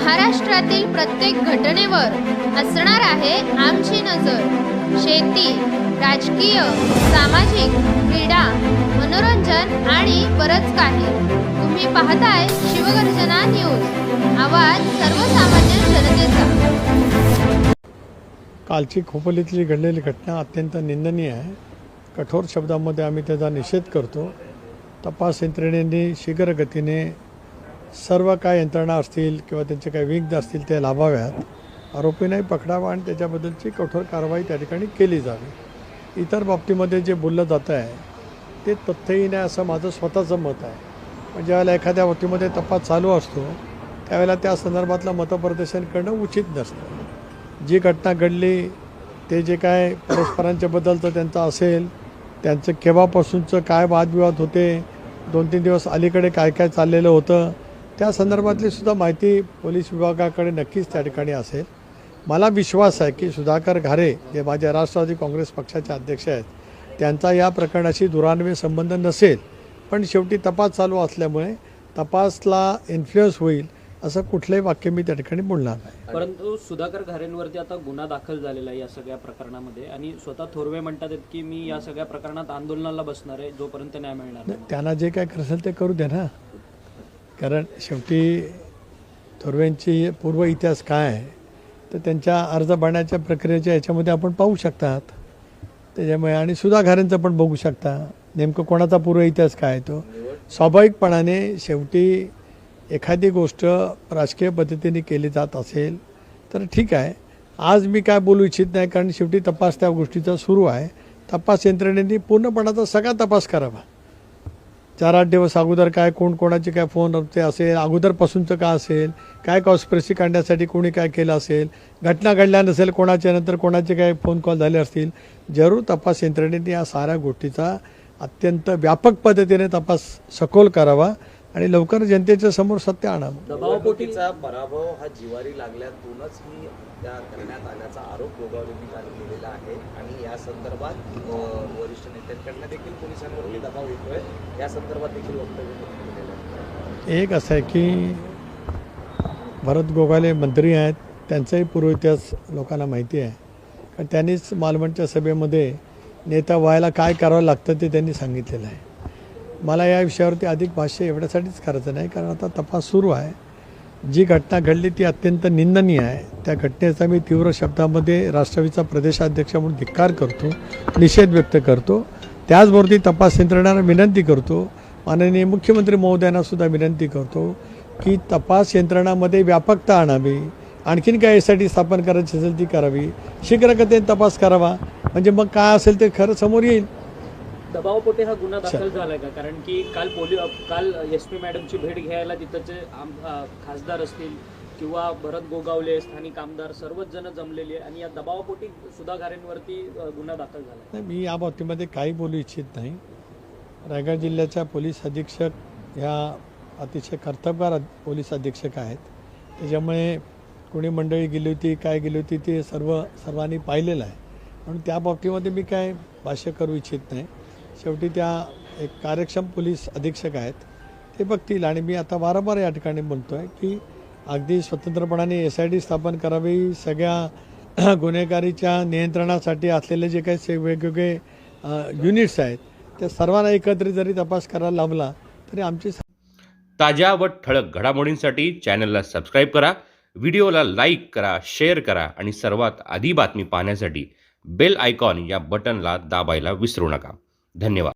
महाराष्ट्रातील प्रत्येक घटनेवर असणार आहे आमची नजर। शेती, राजकीय, सामाजिक, क्रीडा, मनोरंजन आणि बरंच काही। तुम्ही पाहताय शिवगर्जना न्यूज, आवाज सर्वसामान्य जनतेचा। कालची खोपोलीतली घडलेली घटना अत्यंत निंदनीय आहे। कठोर शब्दांमध्ये आम्ही त्याचा निषेध करतो। तपास यंत्रणेने शीघ्र गतीने सर्व काय यंत्रणा असतील किंवा त्यांचे काही विघ्न असतील ते लाभाव्यात, आरोपींनाही पकडावा आणि त्याच्याबद्दलची कठोर कारवाई त्या ठिकाणी केली जावी। इतर बाबतीमध्ये जे बोललं जातं आहे ते तथ्यहीन आहे असं माझं स्वतःचं मत आहे। पण ज्यावेळेला एखाद्या बाबतीमध्ये तपास चालू असतो त्यावेळेला त्या संदर्भातलं मतप्रदर्शन करणं उचित नसतं। जी घटना घडली ते जे काय परस्परांच्या बद्दलचं त्यांचं असेल, त्यांचं केव्हापासूनचं काय वादविवाद होते, 2-3 दिवस अलीकडे काय काय चाललेलं होतं, त्या संदर्भातली सुद्धा माहिती पोलीस विभागाकडे नक्कीच त्या ठिकाणी असेल। मला विश्वास आहे की सुधाकर घारे जे माझ्या राष्ट्रवादी काँग्रेस पक्षाचे अध्यक्ष आहेत त्यांचा या प्रकरणाशी दुरान्वयी संबंध नसेल, पण शेवटी तपास चालू असल्यामुळे तपासला इन्फ्लुअन्स होईल असं कुठलंही वाक्य मी त्या ठिकाणी बोलणार नाही। परंतु सुधाकर घारेंवरती आता गुन्हा दाखल झालेला आहे या सगळ्या प्रकरणामध्ये, आणि स्वतः थोरवे म्हणतात की मी या सगळ्या प्रकरणात आंदोलनाला बसणार आहे जोपर्यंत न्याय मिळणार नाही। त्यांना जे काय असेल ते करू दे ना, कारण शेवटी थोरवेंची पूर्व इतिहास काय आहे तर त्यांच्या अर्ज भरण्याच्या प्रक्रियेच्या याच्यामध्ये आपण पाहू शकतात त्याच्यामुळे, आणि सुधा घारेंचं पण बघू शकता नेमकं कोणाचा पूर्व इतिहास काय आहे तो। स्वाभाविकपणाने शेवटी एखादी गोष्ट राजकीय पद्धतीने केली जात असेल तर ठीक आहे। आज मी काय बोलू इच्छित नाही, कारण शेवटी तपास त्या गोष्टीचा सुरू आहे। तपास यंत्रणेने पूर्णपणाचा सगळा तपास करावा। 4-8 दिवस अगोदर काय कोण कोणाचे काय फोन ते असेल, अगोदरपासूनचं काय असेल, काय कॉन्स्पिरसी काढण्यासाठी कोणी काय केलं असेल, घटना घडल्या नसेल कोणाच्या नंतर कोणाचे काय फोन कॉल झाले असतील, जरूर तपास यंत्रणेने या साऱ्या गोष्टीचा अत्यंत व्यापक पद्धतीने तपास सखोल करावा आणि लवकर जनतेच्या समोर सत्य आणावं। दबावपोटीचा पराभव हा जिवारी लागल्यातूनच ही हत्या करण्यात आल्याचा आरोप गोगावलेंनी काल केलेला आहे, आणि या संदर्भात वरिष्ठ नेत्यांकडनं देखील पोलिसांवरती दबाव येतोय, या संदर्भात देखील वक्तव्य केलेलं आहे। एक असं आहे की भरत गोगावले मंत्री आहेत, त्यांचाही पूर्व इतिहास लोकांना माहिती आहे, कारण त्यांनीच मालवणच्या सभेमध्ये नेता व्हायला काय करावं लागतं ते त्यांनी सांगितलेलं आहे। मला या विषयावरती अधिक भाष्य एवढ्यासाठीच करायचं नाही, कारण आता तपास सुरू आहे। जी घटना घडली ती अत्यंत निंदनीय आहे। त्या घटनेचा मी तीव्र शब्दामध्ये राष्ट्रवादीचा प्रदेशाध्यक्ष म्हणून धिक्कार करतो, निषेध व्यक्त करतो। त्याचबरोबर तपास यंत्रणांना विनंती करतो, माननीय मुख्यमंत्री महोदयांना सुद्धा विनंती करतो की तपास यंत्रणांमध्ये व्यापकता आणावी, आणखीन काय यासाठी स्थापन करायची असेल ती करावी, शीघ्रगतीने तपास करावा, म्हणजे मग काय असेल ते खरं समोर येईल। दबावपोटी हा गुन्हा दाखल झालाय का? कारण की काल SP मॅडमची भेट घ्यायला तिथंचे खासदार असतील किंवा भरत गोगावले स्थानिक आमदार सर्वच जण जमलेली आहे, आणि या दबावपोटी सुधा घारेंवरती गुन्हा दाखल झाला नाही, मी या बाबतीमध्ये काही बोलू इच्छित नाही। रायगड जिल्ह्याच्या पोलीस अधीक्षक ह्या अतिशय कर्तबगार पोलीस अधीक्षक आहेत, त्याच्यामुळे कोणी मंडळी गेली होती काय गेली होती ते सर्वांनी पाहिलेलं आहे, म्हणून त्या बाबतीमध्ये मी काय भाष्य करू इच्छित नाही। शेवटी त्या एक कार्यक्षम पोलीस अधीक्षक आहेत, ते बघतील। आणि मी आता वारंवार या ठिकाणी म्हणतो आहे की अगदी स्वतंत्रपणाने SIT स्थापन करावी, सगळ्या गुन्हेगारीच्या नियंत्रणासाठी असलेले जे काही वेगवेगळे युनिट्स आहेत त्या सर्वांना एकत्रित जरी तपास करायला लावला तरी आमची। ताज्या व ठळक घडामोडींसाठी चॅनलला सबस्क्राईब करा, व्हिडिओला लाईक करा, शेअर करा, आणि सर्वात आधी बातमी पाहण्यासाठी बेल आयकॉन या बटनला दाबायला विसरू नका। धन्यवाद।